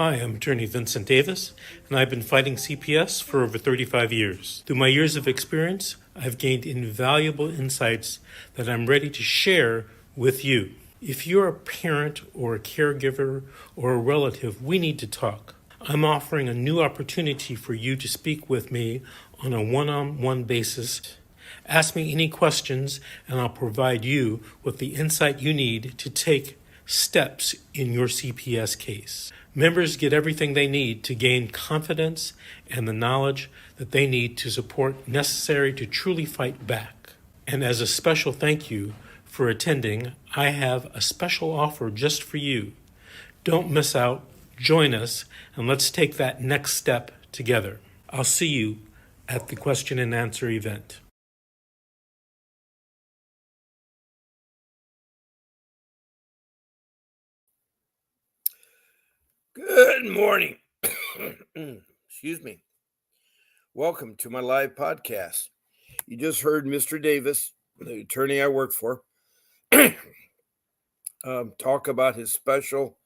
Hi, I'm attorney Vincent Davis, and I've been fighting CPS for over 35 years. Through my years of experience, I've gained invaluable insights that I'm ready to share with you. If you're a parent or a caregiver or a relative, we need to talk. I'm offering a new opportunity for you to speak with me on a one-on-one basis. Ask me any questions, and I'll provide you with the insight you need to take steps in your CPS case. Members get everything they need to gain confidence and the knowledge that they need to support necessary to truly fight back. And as a special thank you for attending, I have a special offer just for you. Don't miss out, join us, and let's take that next step together. I'll see you at the question and answer event. Good morning. Excuse me. Welcome to my live podcast. You just heard Mr. Davis, the attorney I work for, talk about his special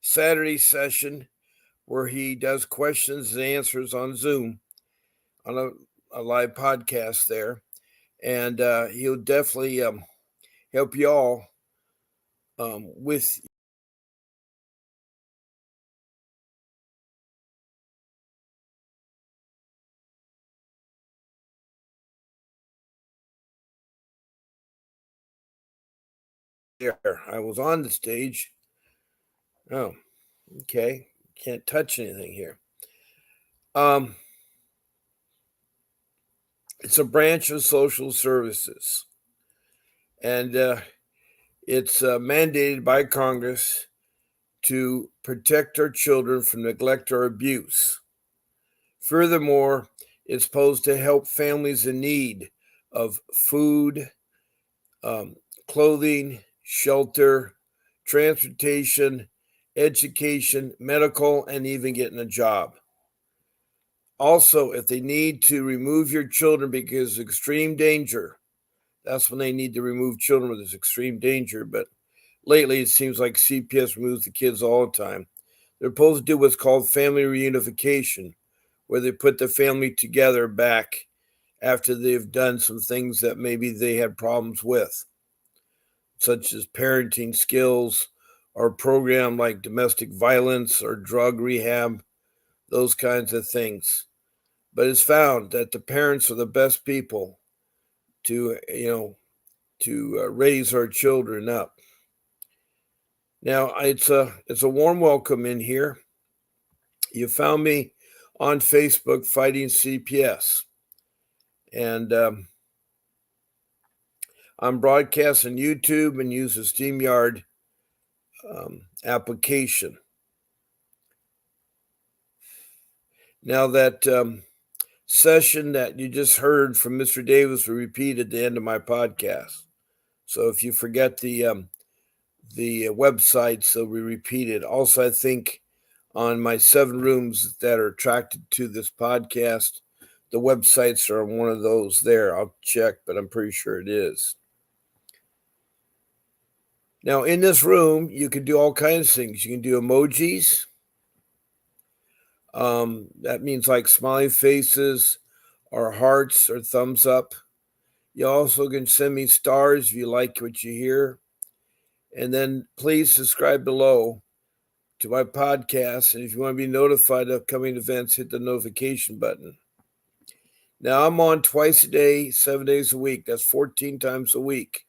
Saturday session where he does questions and answers on Zoom on a live podcast there. And he'll definitely help you all with there. I was on the stage. Oh, okay. Can't touch anything here. It's a branch of social services, and it's mandated by Congress to protect our children from neglect or abuse. Furthermore, it's supposed to help families in need of food, clothing, shelter, transportation, education, medical, and even getting a job. Also, if they need to remove your children because of extreme danger, that's when they need to remove children with this extreme danger. But lately, it seems like CPS removes the kids all the time. They're supposed to do what's called family reunification, where they put the family together back after they've done some things that maybe they had problems with, such as parenting skills or a program like domestic violence or drug rehab, those kinds of things. But it's found that the parents are the best people to raise our children up. Now it's a warm welcome in here. You found me on Facebook fighting CPS, and I'm broadcasting YouTube and use the StreamYard application. Now that session that you just heard from Mr. Davis will repeat at the end of my podcast. So if you forget the websites, they'll be repeated. Also, I think on my 7 rooms that are attracted to this podcast, the websites are on one of those there. I'll check, but I'm pretty sure it is. Now, in this room, you can do all kinds of things. You can do emojis. That means like smiley faces or hearts or thumbs up. You also can send me stars if you like what you hear. And then please subscribe below to my podcast. And if you want to be notified of upcoming events, hit the notification button. Now, I'm on twice a day, 7 days a week. That's 14 times a week.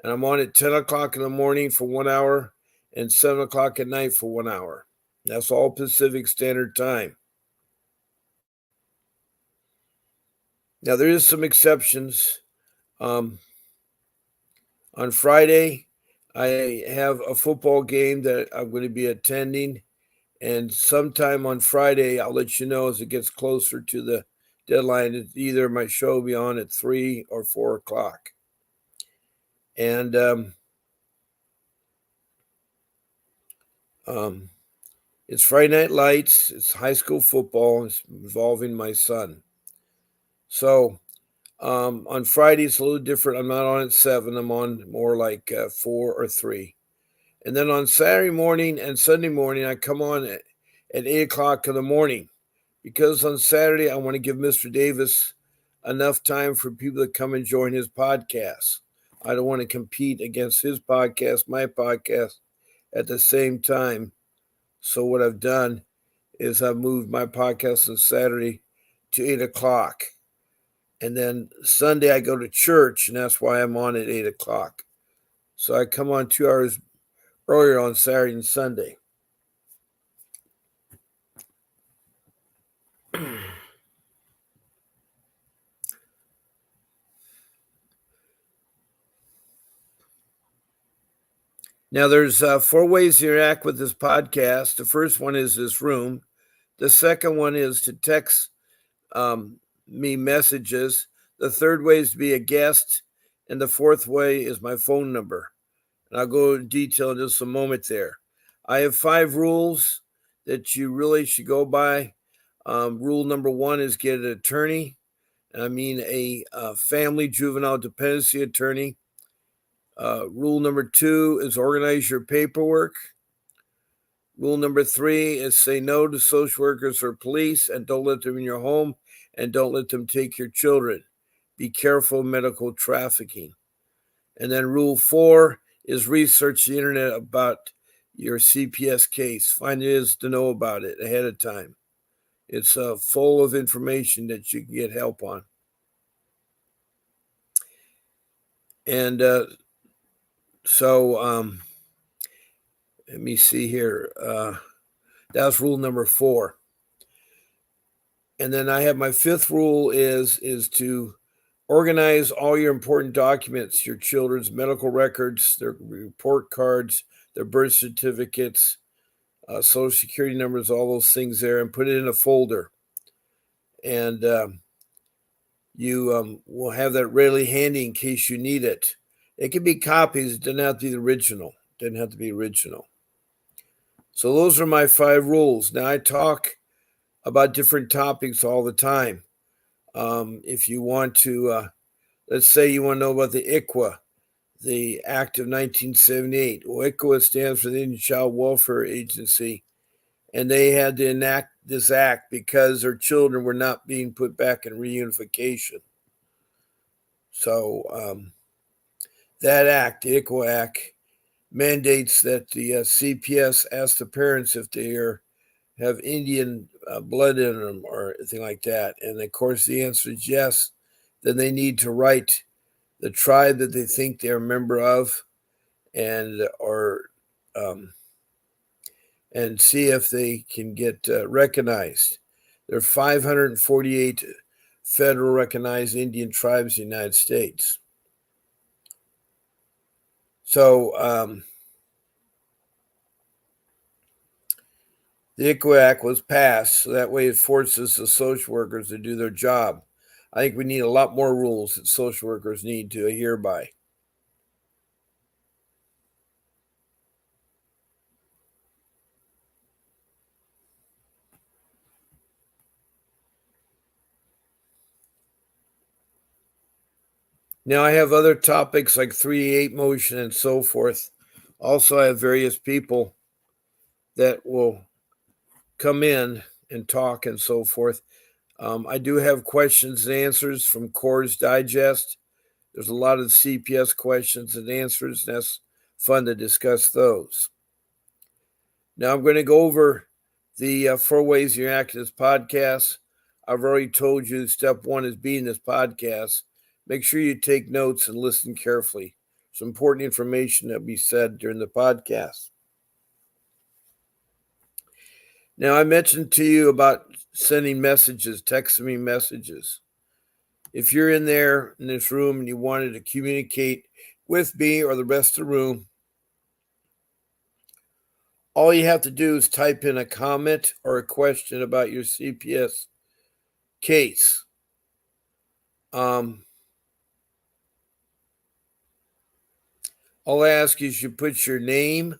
And I'm on at 10 o'clock in the morning for 1 hour and 7 o'clock at night for 1 hour. That's all Pacific Standard Time. Now, there is some exceptions. On Friday, I have a football game that I'm going to be attending. And sometime on Friday, I'll let you know as it gets closer to the deadline. Either my show will be on at 3 or 4 o'clock. And it's Friday Night Lights. It's high school football. It's involving my son. So on Friday, it's a little different. I'm not on at 7. I'm on more like 4 or 3. And then on Saturday morning and Sunday morning, I come on at 8 o'clock in the morning. Because on Saturday, I want to give Mr. Davis enough time for people to come and join his podcast. I don't want to compete against his podcast, my podcast, at the same time. So what I've done is I've moved my podcast on Saturday to 8 o'clock. And then Sunday I go to church, and that's why I'm on at 8 o'clock. So I come on 2 hours earlier on Saturday and Sunday. Now, there's 4 ways to interact with this podcast. The first one is this room. The second one is to text me messages. The third way is to be a guest. And the fourth way is my phone number. And I'll go in detail in just a moment there. I have 5 rules that you really should go by. Rule number 1 is get an attorney. And I mean a family juvenile dependency attorney. Rule number 2 is organize your paperwork. Rule number 3 is say no to social workers or police and don't let them in your home and don't let them take your children. Be careful of medical trafficking. And then rule 4 is research the internet about your CPS case. Find it is to know about it ahead of time. It's full of information that you can get help on. And so let me see here. That was rule number 4. And then I have my 5th rule is to organize all your important documents, your children's medical records, their report cards, their birth certificates, social security numbers, all those things there, and put it in a folder. And you will have that readily handy in case you need it. It can be copies. It doesn't have to be the original. It doesn't have to be original. So those are my 5 rules. Now, I talk about different topics all the time. If you want to, let's say you want to know about the ICWA, the Act of 1978. Well, ICWA stands for the Indian Child Welfare Agency, and they had to enact this act because their children were not being put back in reunification. So that act, the ICWA Act, mandates that the CPS ask the parents if they have Indian blood in them or anything like that. And of course, the answer is yes. Then they need to write the tribe that they think they're a member of, and see if they can get recognized. There are 548 federal recognized Indian tribes in the United States. So the ICWA Act was passed, so that way it forces the social workers to do their job. I think we need a lot more rules that social workers need to adhere by. Now, I have other topics like 388 motion and so forth. Also, I have various people that will come in and talk and so forth. I do have questions and answers from Core's Digest. There's a lot of CPS questions and answers, and that's fun to discuss those. Now, I'm going to go over the 4 ways you interact in this podcast. I've already told you step 1 is being this podcast. Make sure you take notes and listen carefully. Some important information that will be said during the podcast. Now, I mentioned to you about sending messages, texting me messages. If you're in there in this room and you wanted to communicate with me or the rest of the room, all you have to do is type in a comment or a question about your CPS case. All I ask is you put your name,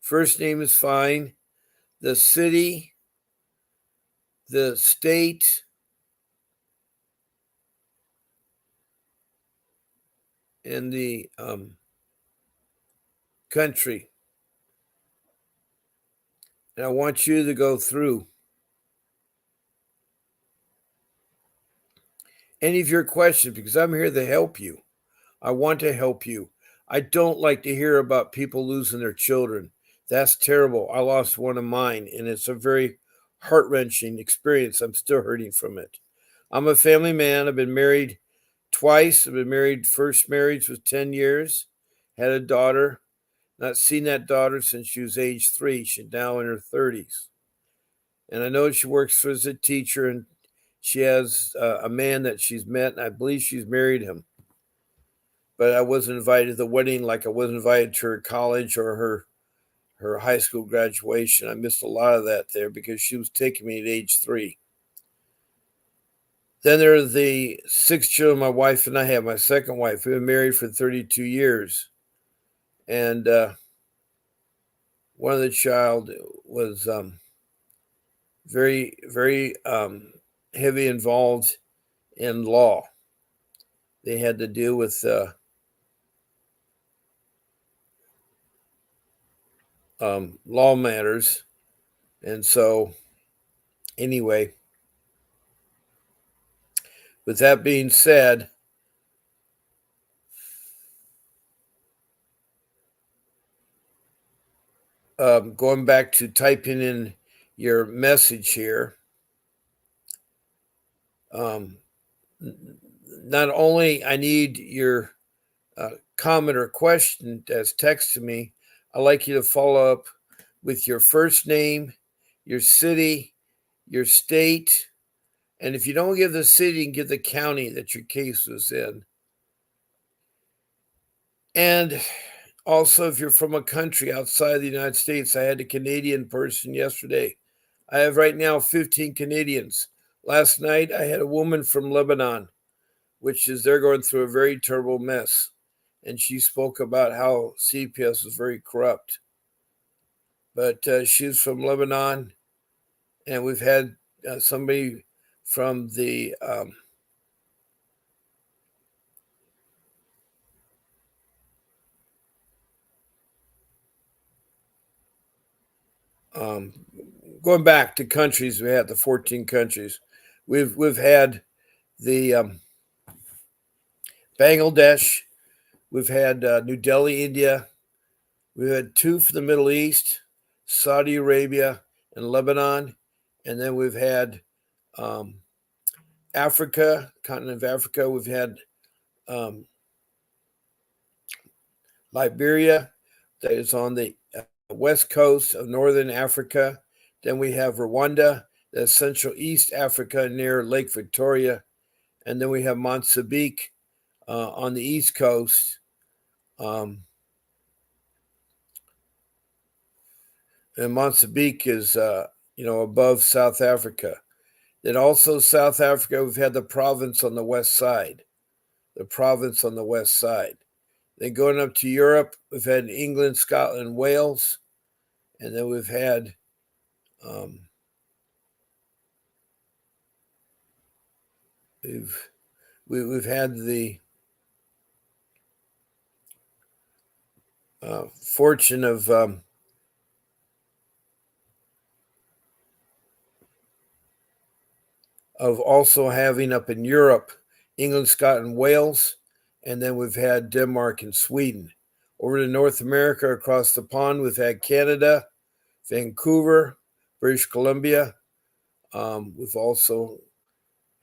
first name is fine, the city, the state, and the country. And I want you to go through any of your questions because I'm here to help you. I want to help you. I don't like to hear about people losing their children. That's terrible. I lost one of mine, and it's a very heart-wrenching experience. I'm still hurting from it. I'm a family man. I've been married twice. I've been married, first marriage was 10 years, had a daughter. Not seen that daughter since she was age 3. She's now in her 30s. And I know she works as a teacher, and she has a man that she's met, and I believe she's married him. But I wasn't invited to the wedding like I wasn't invited to her college or her high school graduation. I missed a lot of that there because she was taking me at age 3. Then there are the 6 children my wife and I have, my second wife. We've been married for 32 years. And one of the child was very, very heavy involved in law. They had to deal with law matters. And so, anyway, with that being said, going back to typing in your message here, not only I need your comment or question as text to me, I'd like you to follow up with your first name, your city, your state, and if you don't give the city, you can give the county that your case was in. And also, if you're from a country outside the United States, I had a Canadian person yesterday. I have right now 15 Canadians. Last night, I had a woman from Lebanon, which is they're going through a very terrible mess. And she spoke about how CPS was very corrupt. But she's from Lebanon, and we've had somebody from the going back to countries. We had the 14 countries. We've had the Bangladesh. We've had New Delhi, India. We've had 2 from the Middle East, Saudi Arabia, and Lebanon. And then we've had Africa, continent of Africa. We've had Liberia, that is on the west coast of northern Africa. Then we have Rwanda, that's Central East Africa near Lake Victoria. And then we have Mozambique on the east coast. And Mozambique is, above South Africa. Then also South Africa, we've had the province on the west side. Then going up to Europe, we've had England, Scotland, Wales. And then we've had we've had the fortune of also having up in Europe, England, Scotland, Wales, and then we've had Denmark and Sweden. Over to North America, across the pond, we've had Canada, Vancouver, British Columbia. We've also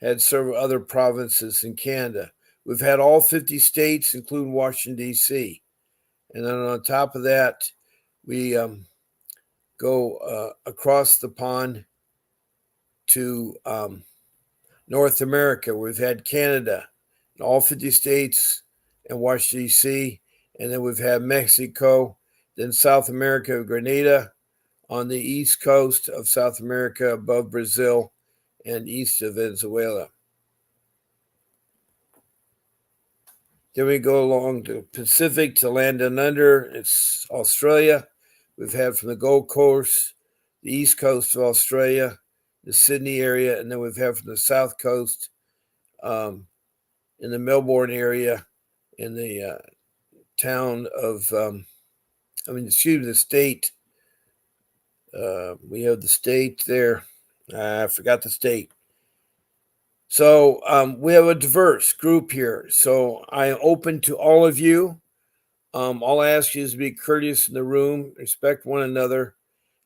had several other provinces in Canada. We've had all 50 states, including Washington, D.C. And then on top of that, we go across the pond to North America. We've had Canada, all 50 states, and Washington, D.C. And then we've had Mexico, then South America, Grenada, on the east coast of South America, above Brazil, and east of Venezuela. Then we go along the Pacific to land and under. It's Australia. We've had from the Gold Coast, the east coast of Australia, the Sydney area, and then we've had from the south coast in the Melbourne area, in the town of, the state We have the state there. I forgot the state. So we have a diverse group here. So I am open to all of you. All I ask you is to be courteous in the room, respect one another,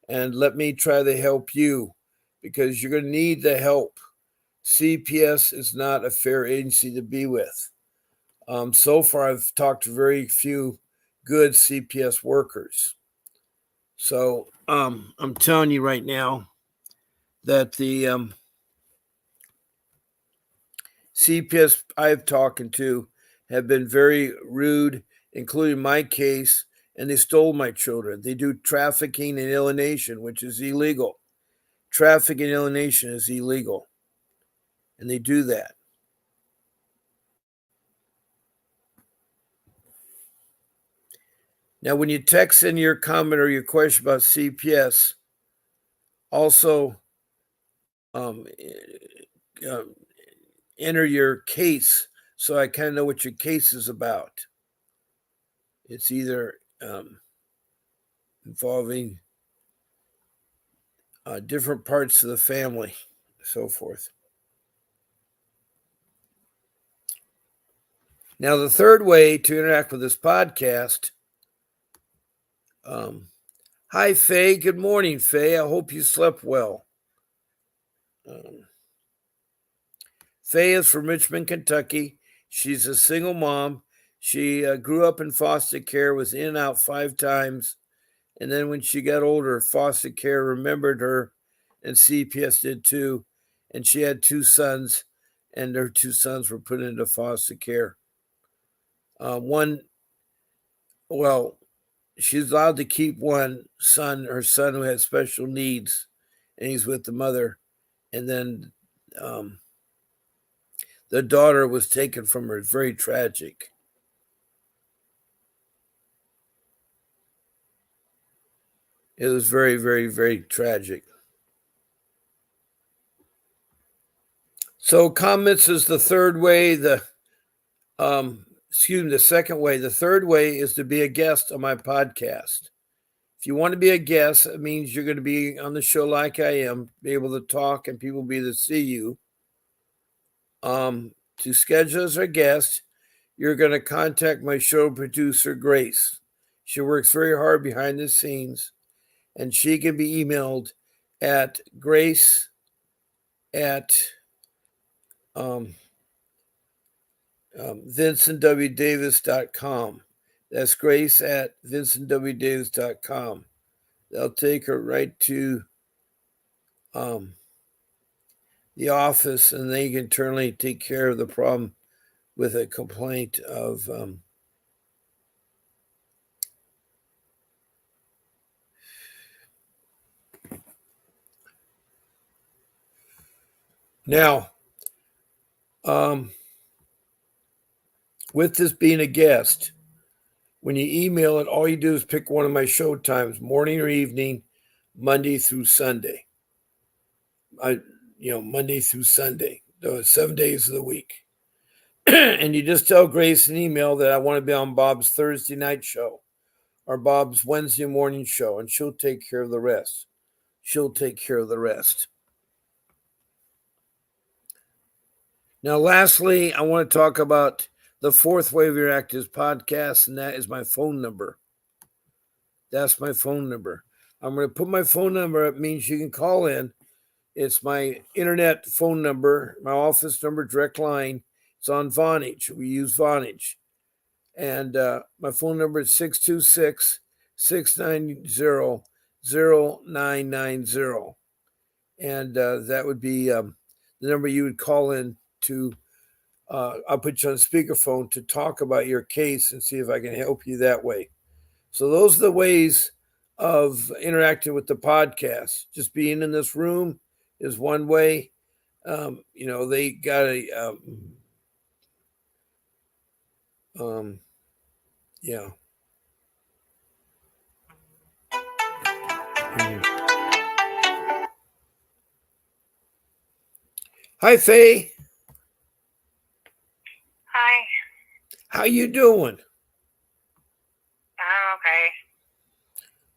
and let me try to help you because you're going to need the help. CPS is not a fair agency to be with. So far, I've talked to very few good CPS workers. So I'm telling you right now that the CPS I've talked to have been very rude, including my case, and they stole my children. They do trafficking and alienation, which is illegal. Trafficking and alienation is illegal, and they do that. Now, when you text in your comment or your question about CPS, also enter your case so I kind of know what your case is about. It's either involving different parts of the family, so forth. Now, the third way to interact with this podcast. Hi, Faye. Good morning, Faye. I hope you slept well. Faye is from Richmond, Kentucky. She's a single mom. She grew up in foster care, was in and out 5 times. And then when she got older, foster care remembered her, and CPS did too. And she had 2 sons, and her 2 sons were put into foster care. She's allowed to keep one son, her son who has special needs, and he's with the mother. And then the daughter was taken from her. It's very tragic. It was very, very, very tragic. So comments is the third way. The second way. The third way is to be a guest on my podcast. If you want to be a guest, it means you're going to be on the show like I am, be able to talk, and people will be able to see you. To schedule as a guest, you're going to contact my show producer, Grace. She works very hard behind the scenes, and she can be emailed at grace at vincentwdavis.com. That's grace at vincentwdavis.com. They'll take her right to the office, and they can internally take care of the problem with a complaint of now. With this being a guest, when you email it, all you do is pick one of my show times, morning or evening, Monday through Sunday. Monday through Sunday, 7 days of the week. And you just tell Grace an email that I want to be on Bob's Thursday night show or Bob's Wednesday morning show, and she'll take care of the rest. Now, lastly, I want to talk about the fourth way of interactive podcast, and that is my phone number. That's my phone number. I'm going to put my phone number. It means you can call in. It's my internet phone number, my office number, direct line. It's on Vonage. We use Vonage. And my phone number is 626-690-0990. And that would be the number you would call in to. I'll put you on speakerphone to talk about your case and see if I can help you that way. So those are the ways of interacting with the podcast. Just being in this room is one way. They got a yeah. Hi, Faye. Hi. How you doing? I'm okay.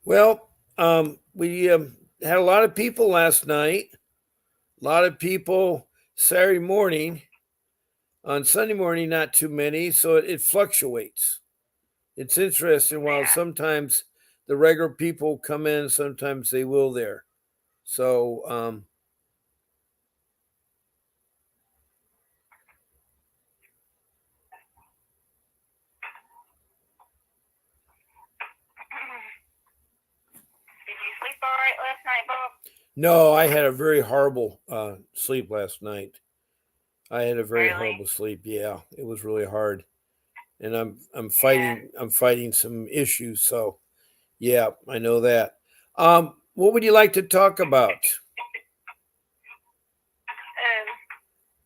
Well, we had a lot of people last night. A lot of people Saturday morning. On Sunday morning, not too many, so it fluctuates. It's interesting. While sometimes the regular people come in, sometimes they will there. So, Did you sleep all right last night, Bob? no, I had a very horrible sleep last night. I had a very Really? horrible sleep. Yeah, it was really hard, and I'm fighting some issues. So, yeah, I know that. What would you like to talk about?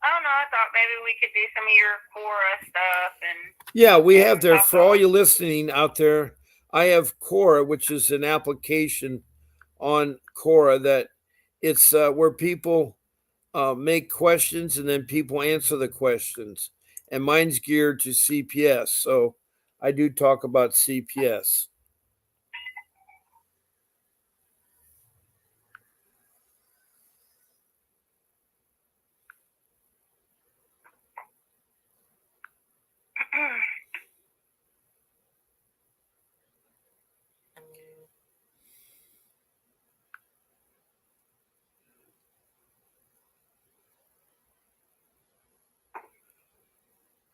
I don't know. I thought maybe we could do some of your Quora stuff and. Yeah, we have there for all you listening out there. I have Quora, which is an application on Quora that it's where people make questions and then people answer the questions. And mine's geared to CPS, so I do talk about CPS.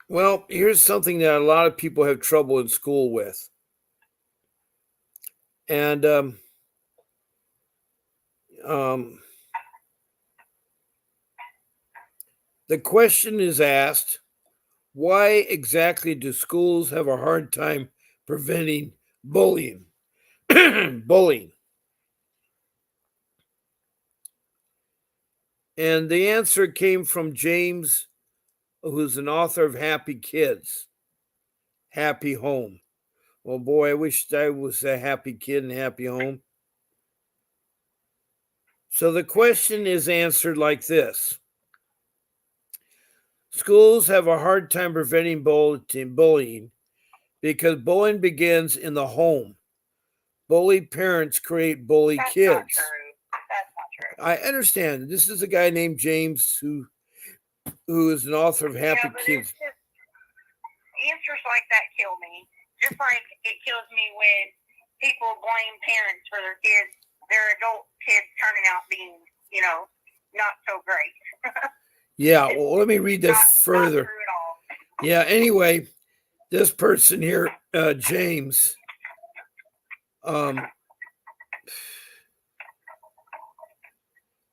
Well, here's something that a lot of people have trouble in school with. And the question is asked, why exactly do schools have a hard time preventing bullying? Bullying. And the answer came from James, who's an author of Happy Kids, Happy Home. Well, boy, I wish I was a happy kid and happy home. So the question is answered like this. Schools have a hard time preventing bullying because bullying begins in the home. Bully parents create bully kids. Not true. That's not true. I understand. This is a guy named James who is an author of Happy Kids. Answers like that kill me. Just like it kills me when people blame parents for their kids, their adult kids turning out being, not so great. Yeah, well, let me read this further. Not true at all. Yeah, anyway, this person here, James,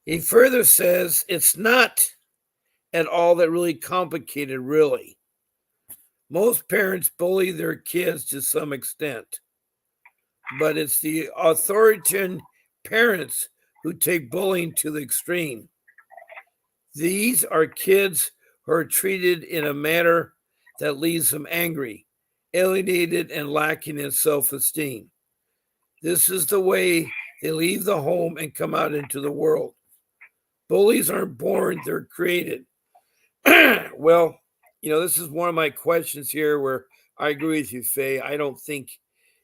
he further says it's not at all that really complicated, really. Most parents bully their kids to some extent, but it's the authoritarian parents who take bullying to the extreme. These are kids who are treated in a manner that leaves them angry, alienated, and lacking in self-esteem. This is the way they leave the home and come out into the world. Bullies aren't born, they're created. Well, this is one of my questions here where I agree with you, Faye. I don't think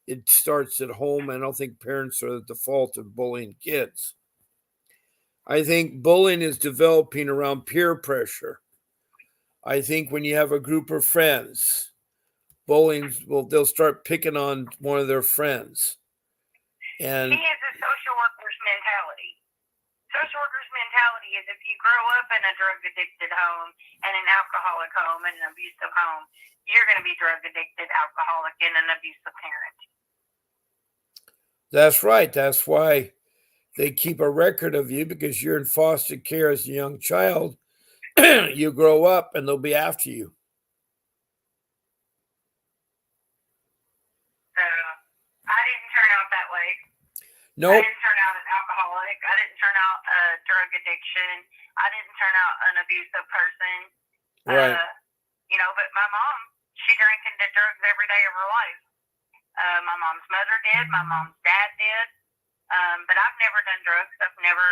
it starts at home. I don't think parents are at the fault of bullying kids. I think bullying is developing around peer pressure. I think when you have a group of friends, they'll start picking on one of their friends. And he has a social worker's mentality. Social worker's mentality is if you grow up in a drug addicted home and an alcoholic home and an abusive home, you're going to be drug addicted, alcoholic, and an abusive parent. That's right. That's why they keep a record of you, because you're in foster care as a young child. You grow up and they'll be after you. I didn't turn out that way. Nope. I didn't turn out an alcoholic. I didn't turn out a drug addiction. I didn't turn out an abusive person. Right. But my mom, she drank and did drugs every day of her life. My mom's mother did. My mom's dad did. But I've never done drugs. I've never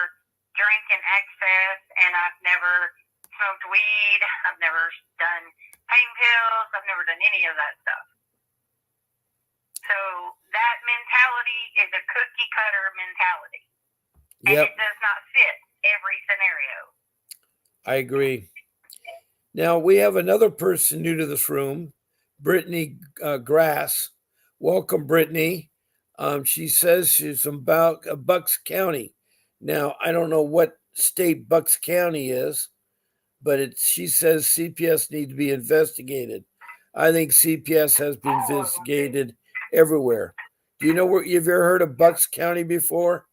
drank in excess, and I've never smoked weed. I've never done pain pills. I've never done any of that stuff. So that mentality is a cookie cutter mentality. And Yep, it does not fit every scenario. I agree. Now we have another person new to this room, Brittany Grass. Welcome, Brittany. She says she's from Bucks County. Now I don't know what state Bucks County is, but she says CPS need to be investigated. I think CPS has been investigated everywhere. Do you know where? Have you ever heard of Bucks County before?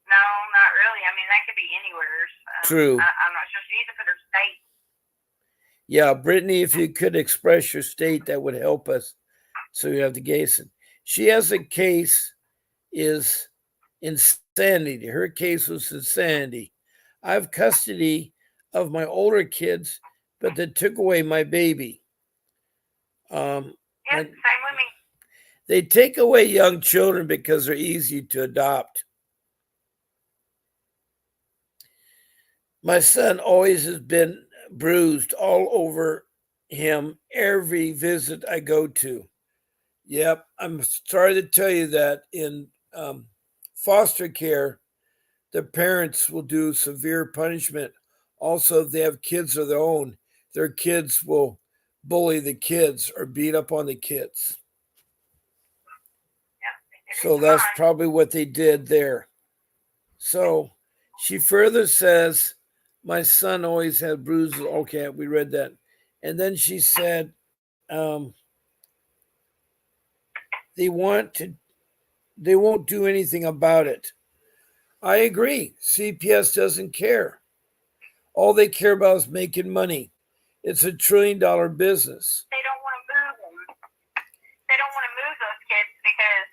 No, not really. I mean, that could be anywhere. True. I'm not sure. She needs to put her state. Yeah, Brittany, if you could express your state, that would help us. So you have to guess it. She has a case is insanity. Her case was insanity. I have custody of my older kids, but they took away my baby. Same with me. They take away young children because they're easy to adopt. My son always has been bruised all over him every visit I go to. Yep, I'm sorry to tell you that in foster care, the parents will do severe punishment. Also, if they have kids of their own, their kids will bully the kids or beat up on the kids. So that's probably what they did there. So she further says, my son always had bruises. Okay, we read that. And then she said, they won't do anything about it. I agree. CPS doesn't care. All they care about is making money. It's $1 trillion business. They don't want to move them. They don't want to move those kids because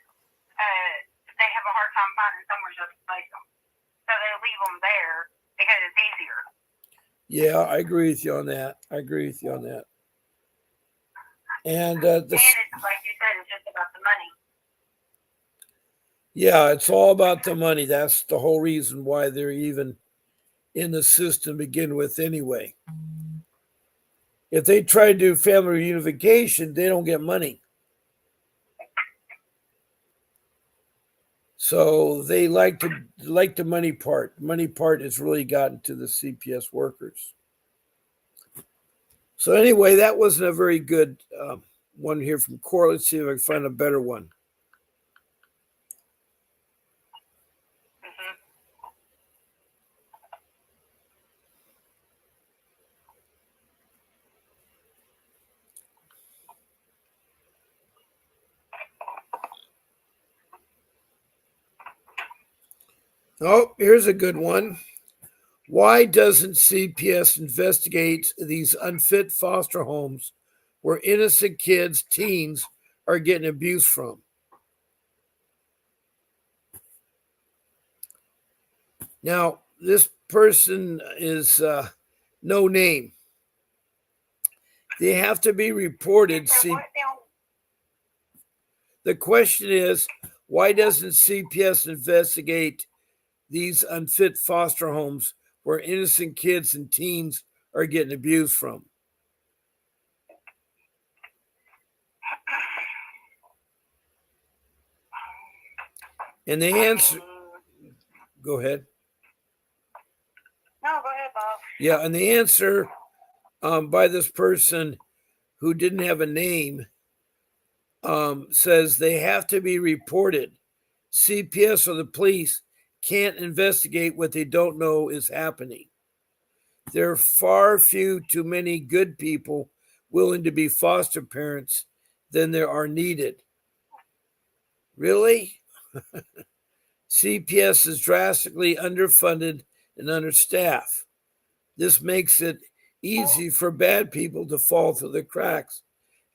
they have a hard time finding somewhere just to place them. So they leave them there because it's easier. Yeah, I agree with you on that. And it's like you said, it's just about the money. Yeah, it's all about the money. That's the whole reason why they're even in the system to begin with anyway. If they try to do family reunification, they don't get money. So they like the money part. Money part has really gotten to the CPS workers. So anyway, that wasn't a very good one here from Cora. Let's see if I can find a better one. Oh, here's a good one. Why doesn't CPS investigate these unfit foster homes where innocent kids, teens, are getting abused from? Now, this person is no name. They have to be reported. The question is, why doesn't CPS investigate these unfit foster homes where innocent kids and teens are getting abused from? And the answer, go ahead. No, go ahead, Bob. Yeah, and the answer by this person who didn't have a name says they have to be reported. CPS or the police can't investigate what they don't know is happening. There are far too many good people willing to be foster parents than there are needed. Really? CPS is drastically underfunded and understaffed. This makes it easy for bad people to fall through the cracks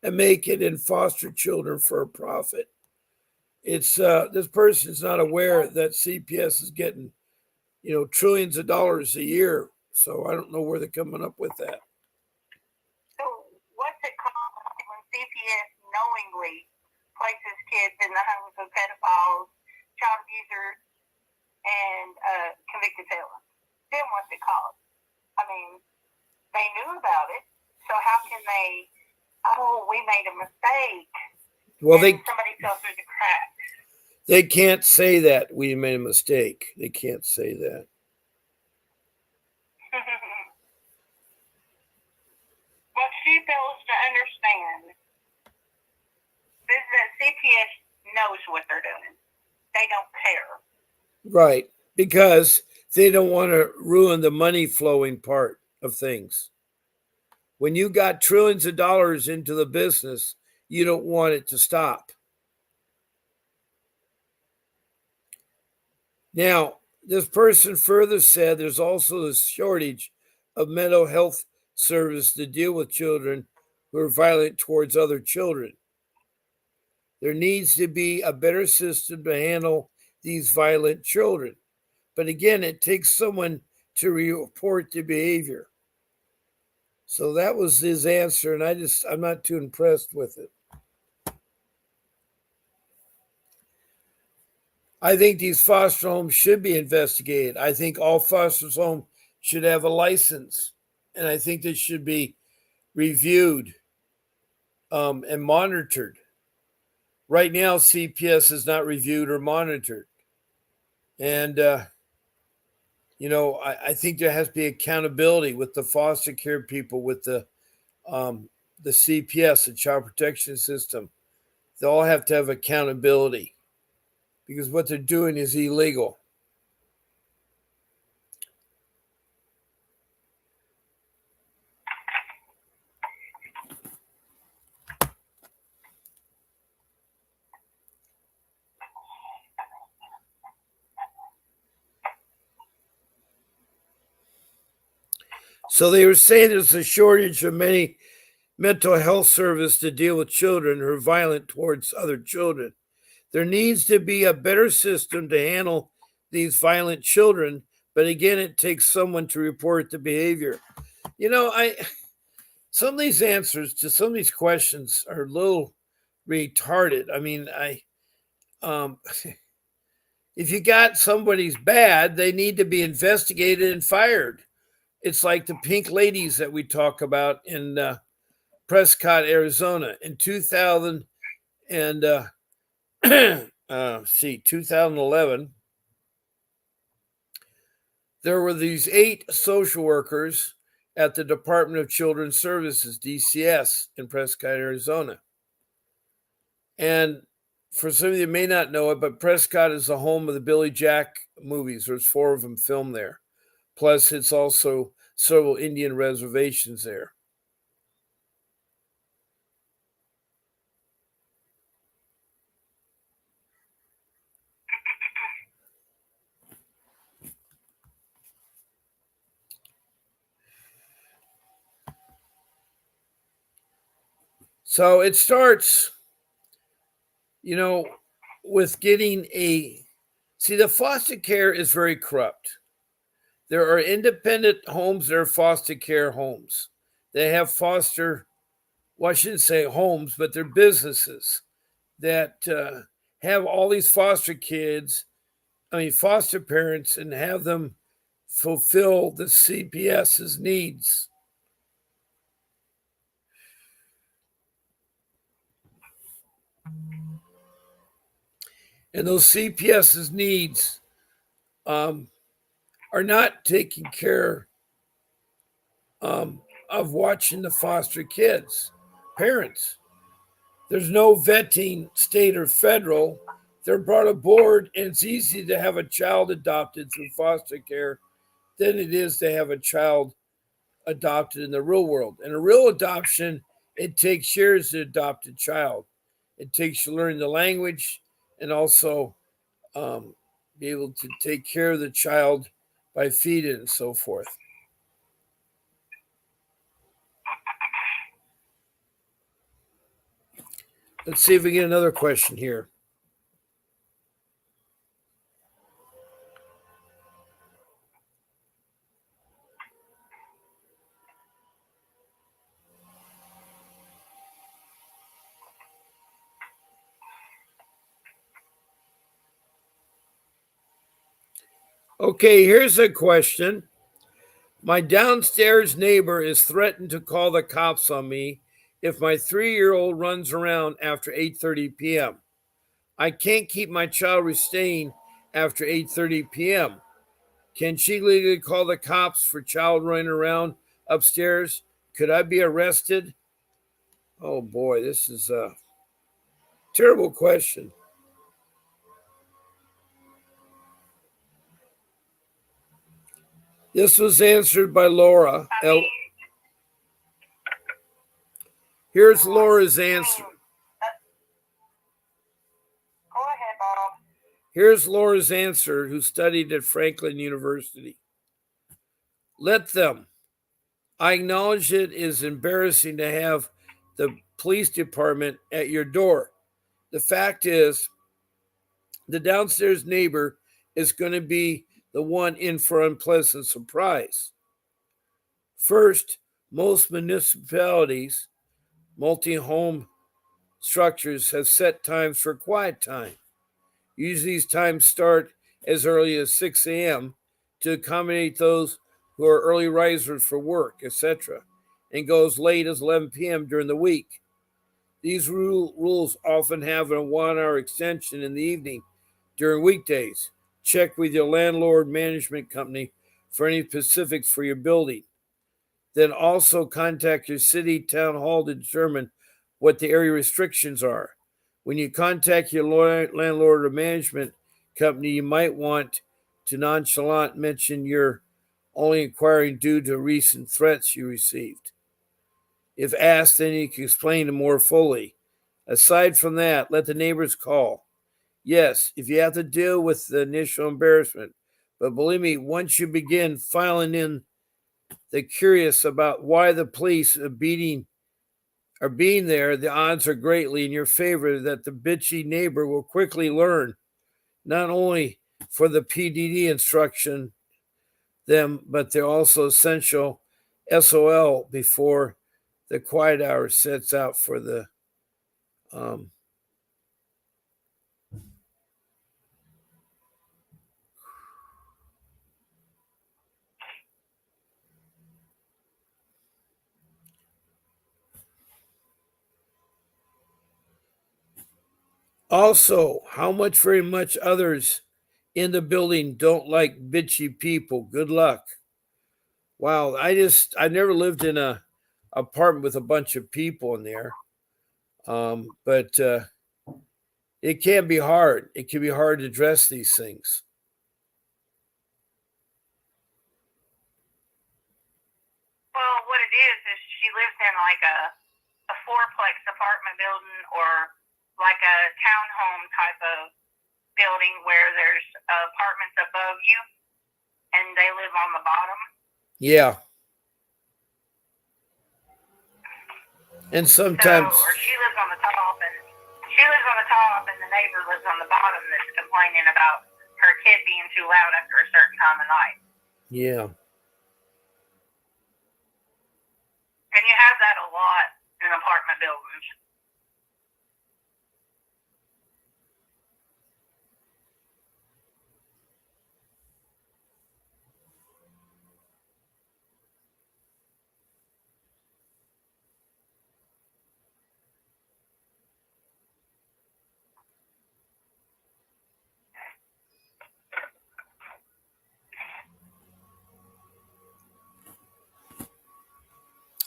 and make it in foster children for a profit. It's this person's not aware that CPS is getting, trillions of dollars a year. So I don't know where they're coming up with that. So what's it called when CPS knowingly places kids in the homes of pedophiles, child abusers, and convicted felons? Then what's it called? I mean, they knew about it, so how can they, we made a mistake. Well, somebody fell through the cracks. they can't say that we made a mistake. They can't say that. What she fails to understand is that CPS knows what they're doing. They don't care. Right. Because they don't want to ruin the money flowing part of things. When you got trillions of dollars into the business, you don't want it to stop. Now, this person further said there's also a shortage of mental health service to deal with children who are violent towards other children. There needs to be a better system to handle these violent children. But again, it takes someone to report the behavior. So that was his answer, and I'm not too impressed with it. I think these foster homes should be investigated. I think all foster homes should have a license, and I think they should be reviewed and monitored. Right now, CPS is not reviewed or monitored. And, I think there has to be accountability with the foster care people, with the CPS, the Child Protection System. They all have to have accountability because what they're doing is illegal. So they were saying there's a shortage of many mental health services to deal with children who are violent towards other children. There needs to be a better system to handle these violent children, but again, it takes someone to report the behavior. Some of these answers to some of these questions are a little retarded. I mean, if you got somebody's bad, they need to be investigated and fired. It's like the pink ladies that we talk about in Prescott, Arizona, in 2000 and 2011. There were these 8 social workers at the Department of Children's Services, DCS, in Prescott, Arizona. And for some of you may not know it, but Prescott is the home of the Billy Jack movies. There's 4 of them filmed there. Plus, it's also several Indian reservations there. So it starts, with getting the foster care is very corrupt. There are independent homes that are foster care homes. They have I shouldn't say homes, but they're businesses that have all these foster parents, and have them fulfill the CPS's needs. And those CPS's needs are not taking care of watching the foster kids, parents. There's no vetting, state or federal. They're brought aboard, and it's easy to have a child adopted through foster care than it is to have a child adopted in the real world. In a real adoption, it takes years to adopt a child. It takes you learning the language and also be able to take care of the child by feeding and so forth. Let's see if we get another question here. Okay, here's a question. My downstairs neighbor is threatened to call the cops on me if my 3-year-old runs around after 8:30 p.m.? I can't keep my child staying after 8:30 p.m. Can she legally call the cops for child running around upstairs? Could I be arrested? Oh boy, this is a terrible question. This was answered by Laura. Here's Laura's answer. Go ahead, Bob. Here's Laura's answer, who studied at Franklin University. Let them. I acknowledge it is embarrassing to have the police department at your door. The fact is, the downstairs neighbor is going to be the one in for unpleasant surprise. First, most municipalities, multi-home structures have set times for quiet time. Usually these times start as early as 6 a.m. to accommodate those who are early risers for work, etc., and go as late as 11 p.m. during the week. These rules often have a 1-hour extension in the evening during weekdays. Check with your landlord management company for any specifics for your building. Then also contact your city town hall to determine what the area restrictions are. When you contact your landlord or management company, you might want to nonchalant mention you're only inquiring due to recent threats you received. If asked, then you can explain it more fully. Aside from that, let the neighbors call. Yes, if you have to deal with the initial embarrassment, but believe me, once you begin filing in the curious about why the police are being there, the odds are greatly in your favor that the bitchy neighbor will quickly learn not only for the PDD instruction them, but they're also essential SOL before the quiet hour sets out for the Also, how much very much others in the building don't like bitchy people. Good luck. Wow, I never lived in a apartment with a bunch of people in there. But it can be hard. It can be hard to address these things. Well, what it is she lives in like a fourplex apartment building or like a townhome type of building where there's apartments above you and they live on the bottom. Yeah. And sometimes or she lives on the top and the neighbor lives on the bottom that's complaining about her kid being too loud after a certain time of night. Yeah. And you have that a lot in apartment buildings.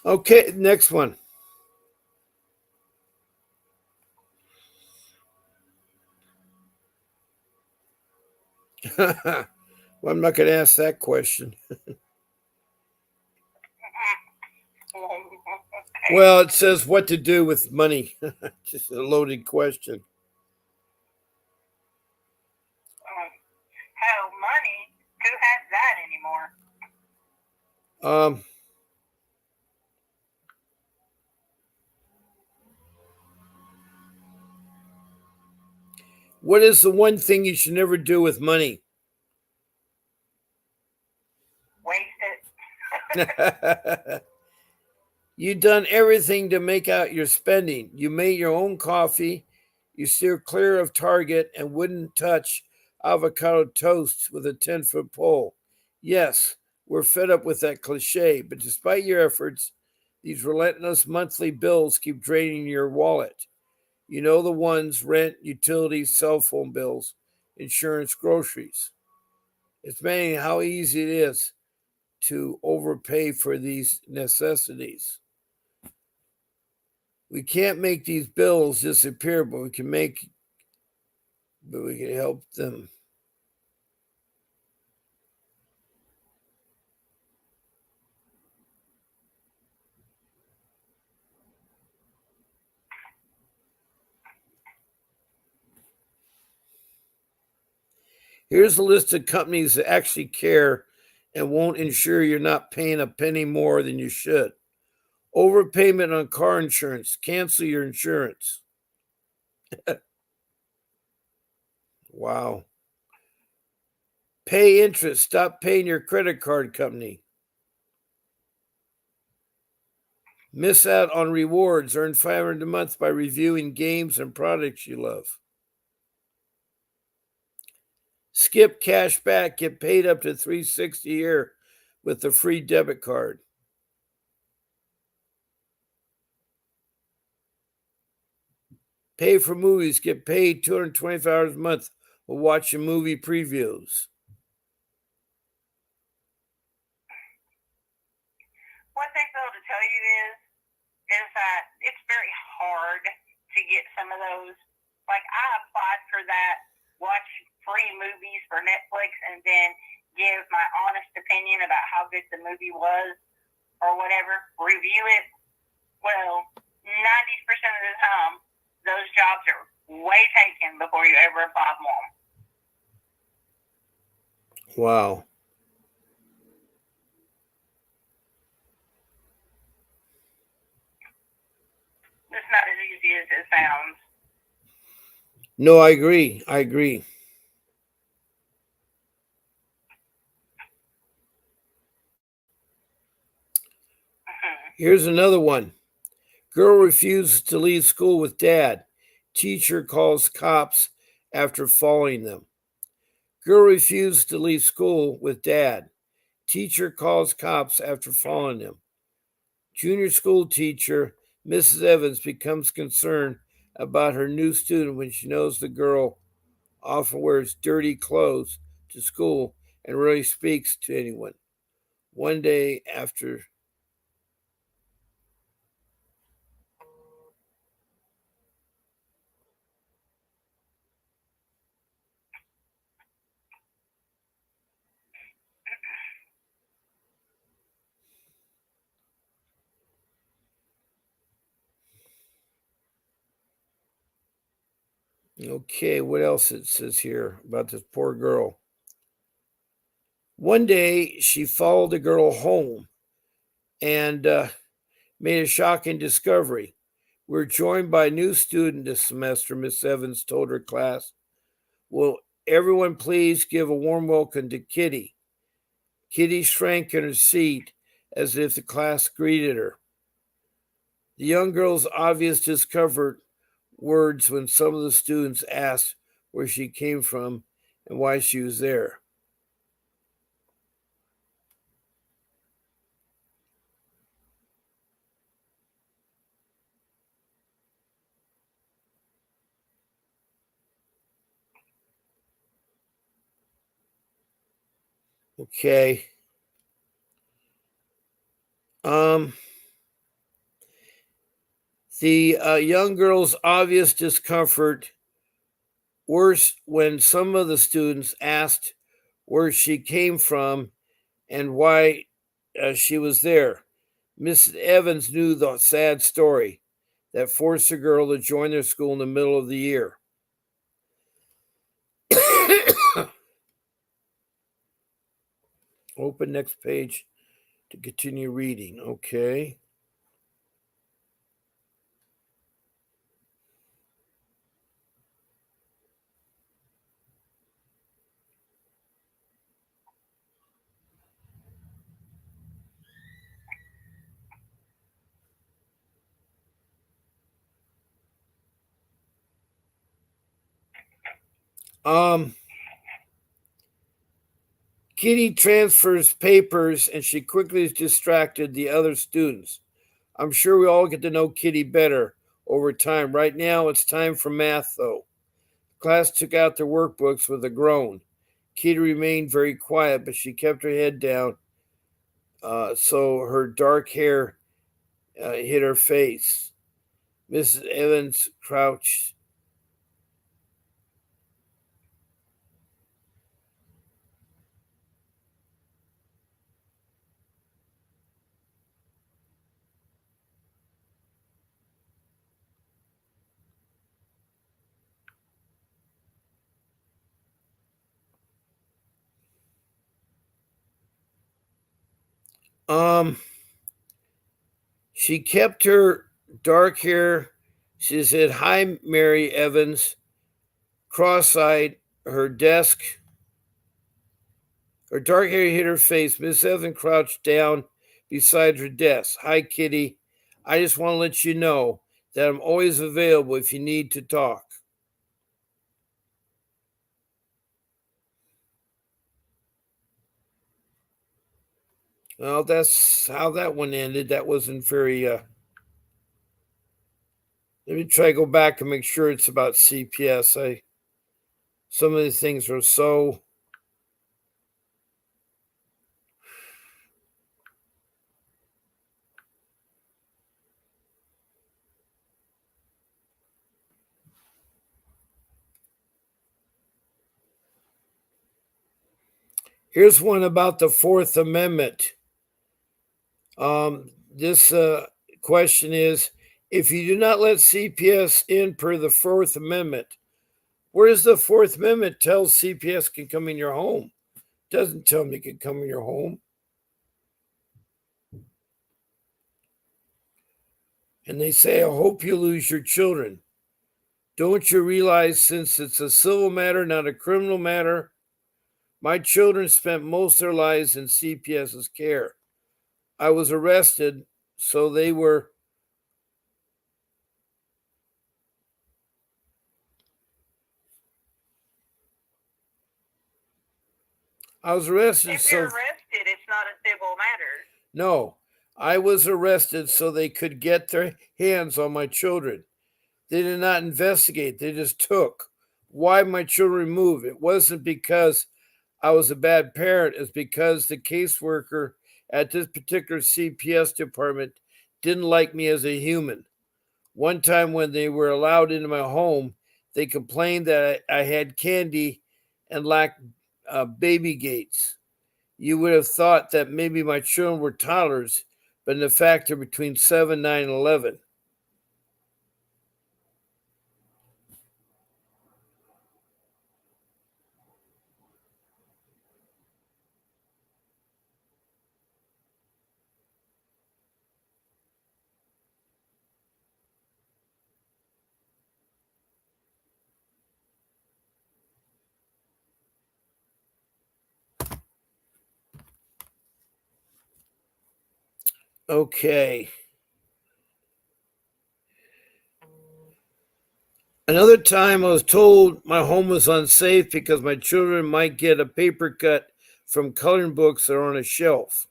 Okay, next one. Well, I'm not going to ask that question. Well, it says what to do with money. Just a loaded question. Oh, money? Who has that anymore? What is the one thing you should never do with money? Waste it. You've done everything to make out your spending. You made your own coffee. You steer clear of Target and wouldn't touch avocado toast with a 10-foot pole. Yes, we're fed up with that cliche, but despite your efforts, These relentless monthly bills keep draining your wallet. You know the ones: rent, utilities, cell phone bills, insurance, groceries. It's amazing how easy it is to overpay for these necessities. We can't make these bills disappear, but we can help them. Here's a list of companies that actually care and won't ensure you're not paying a penny more than you should. Overpayment on car insurance. Cancel your insurance. Wow. Pay interest. Stop paying your credit card company. Miss out on rewards. Earn $500 a month by reviewing games and products you love. Skip cash back. Get paid up to $360 a year with a free debit card. Pay for movies. Get paid $225 a month while watching movie previews. One thing though to tell you is that it's very hard to get some of those. Like I applied for that watch free movies for Netflix and then give my honest opinion about how good the movie was or whatever, review it. Well, 90% of the time, those jobs are way taken before you ever apply for them. Wow. It's not as easy as it sounds. No, I agree. Here's another one. Girl refuses to leave school with dad. Teacher calls cops after following them. Girl refuses to leave school with dad. Teacher calls cops after following him. Junior school teacher Mrs. Evans becomes concerned about her new student when she knows the girl often wears dirty clothes to school and rarely speaks to anyone. One day after Okay, what else it says here about this poor girl? One day she followed the girl home and made a shocking discovery. We're joined by a new student this semester, Miss Evans told her class. Will everyone please give a warm welcome to Kitty? Kitty shrank in her seat as if the class greeted her. The young girl's obvious discomfort words when some of the students asked where she came from and why she was there. Okay. The young girl's obvious discomfort worse when some of the students asked where she came from and why she was there. Mrs. Evans knew the sad story that forced the girl to join their school in the middle of the year. Open next page to continue reading. Okay. Kitty transfers papers and she quickly distracted the other students. I'm sure we all get to know Kitty better over time. Right now, it's time for math, though. Class took out their workbooks with a groan. Kitty remained very quiet, but she kept her head down so her dark hair hid her face. Mrs. Evans crouched. She kept her dark hair. She said, "Hi, Mary Evans." Cross-eyed, her dark hair hid her face. Miss Evans crouched down beside her desk. "Hi, Kitty. I just want to let you know that I'm always available if you need to talk." Well, that's how that one ended. That wasn't very. Let me try to go back and make sure it's about CPS. Some of these things are so. Here's one about the Fourth Amendment. This question is, if you do not let CPS in per the Fourth Amendment, where does the Fourth Amendment tell CPS can come in your home? It doesn't tell them they can come in your home. And they say, I hope you lose your children. Don't you realize since it's a civil matter, not a criminal matter, my children spent most of their lives in CPS's care. I was arrested, so they were. I was arrested. If you're arrested, it's not a civil matter. No, I was arrested so they could get their hands on my children. They did not investigate, they just took. Why my children removed? It wasn't because I was a bad parent, it's because the caseworker at this particular CPS department didn't like me as a human. One time when they were allowed into my home, they complained that I had candy and lacked baby gates. You would have thought that maybe my children were toddlers, but in fact they're between 7, 9, and 11. Okay. Another time I was told my home was unsafe because my children might get a paper cut from coloring books that are on a shelf.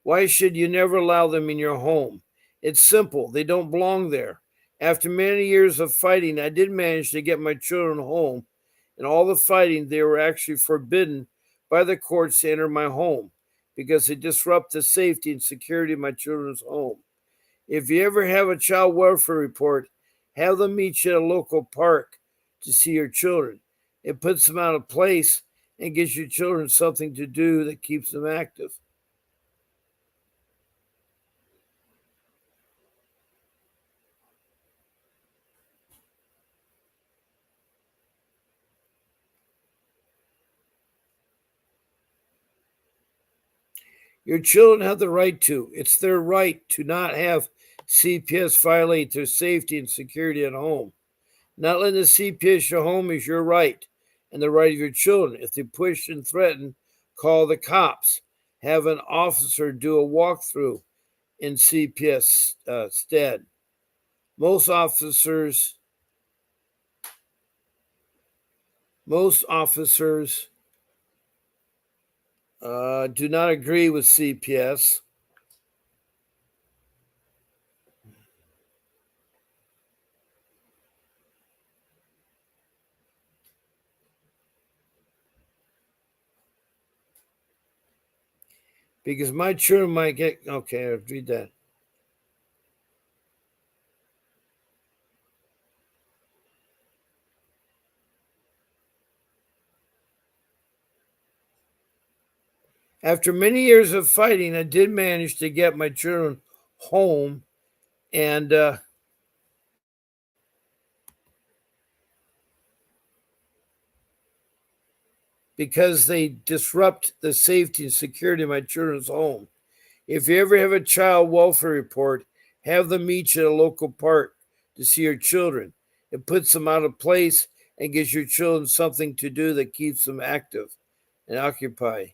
Why should you never allow them in your home? It's simple. They don't belong there. After many years of fighting, I did manage to get my children home. In all the fighting, they were actually forbidden by the courts to enter my home because they disrupt the safety and security of my children's home. If you ever have a child welfare report, have them meet you at a local park to see your children. It puts them out of place and gives your children something to do that keeps them active. Your children have the right to. It's their right to not have CPS violate their safety and security at home. Not letting the CPS your home is your right and the right of your children. If they push and threaten, call the cops. Have an officer do a walkthrough in CPS stead. Most officers do not agree with CPS. because my children might get, okay, I'll read that. After many years of fighting, I did manage to get my children home, and because they disrupt the safety and security of my children's home. If you ever have a child welfare report, have them meet you at a local park to see your children. It puts them out of place and gives your children something to do that keeps them active and occupied.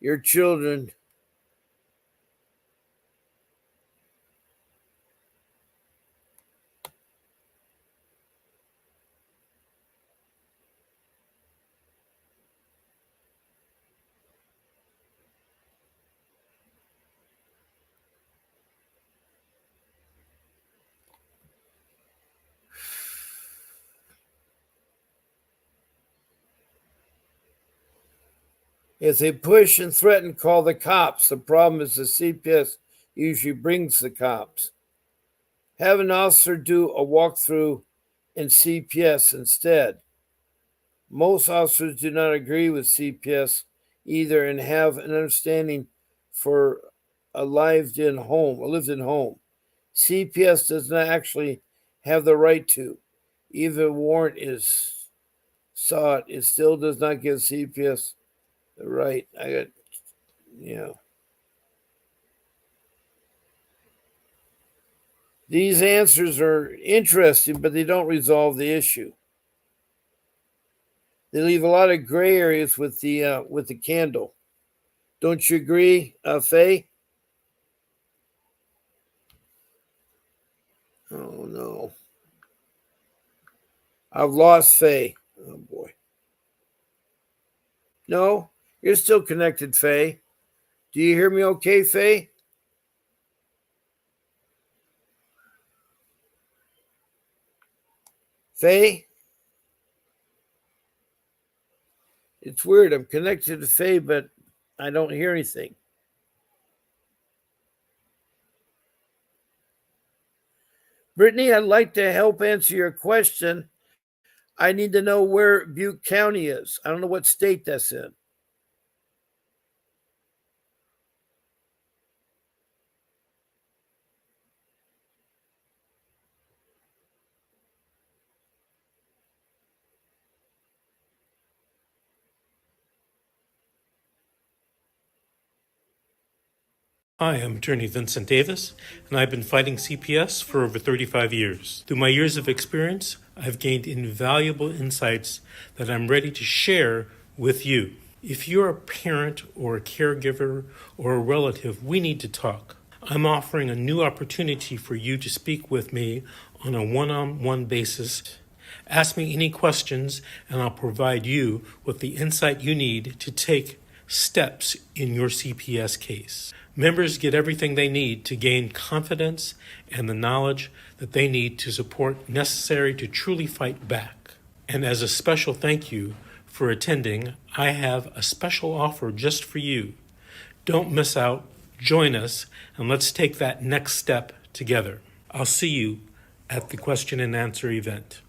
Your children if they push and threaten, call the cops. The problem is the CPS usually brings the cops. Have an officer do a walkthrough in CPS instead. Most officers do not agree with CPS either and have an understanding for a lived-in home. CPS does not actually have the right to. Even if a warrant is sought, it still does not give CPS the right. These answers are interesting, but they don't resolve the issue. They leave a lot of gray areas with the candle. Don't you agree, Faye? Oh no. I've lost Faye. Oh boy. No, you're still connected, Faye. Do you hear me okay, Faye? Faye? It's weird. I'm connected to Faye, but I don't hear anything. Brittany, I'd like to help answer your question. I need to know where Butte County is. I don't know what state that's in. Hi, I'm Attorney Vincent Davis, and I've been fighting CPS for over 35 years. Through my years of experience, I've gained invaluable insights that I'm ready to share with you. If you're a parent or a caregiver or a relative, we need to talk. I'm offering a new opportunity for you to speak with me on a one-on-one basis. Ask me any questions, and I'll provide you with the insight you need to take steps in your CPS case. Members get everything they need to gain confidence and the knowledge that they need to support necessary to truly fight back. And as a special thank you for attending, I have a special offer just for you. Don't miss out, join us, and let's take that next step together. I'll see you at the question and answer event.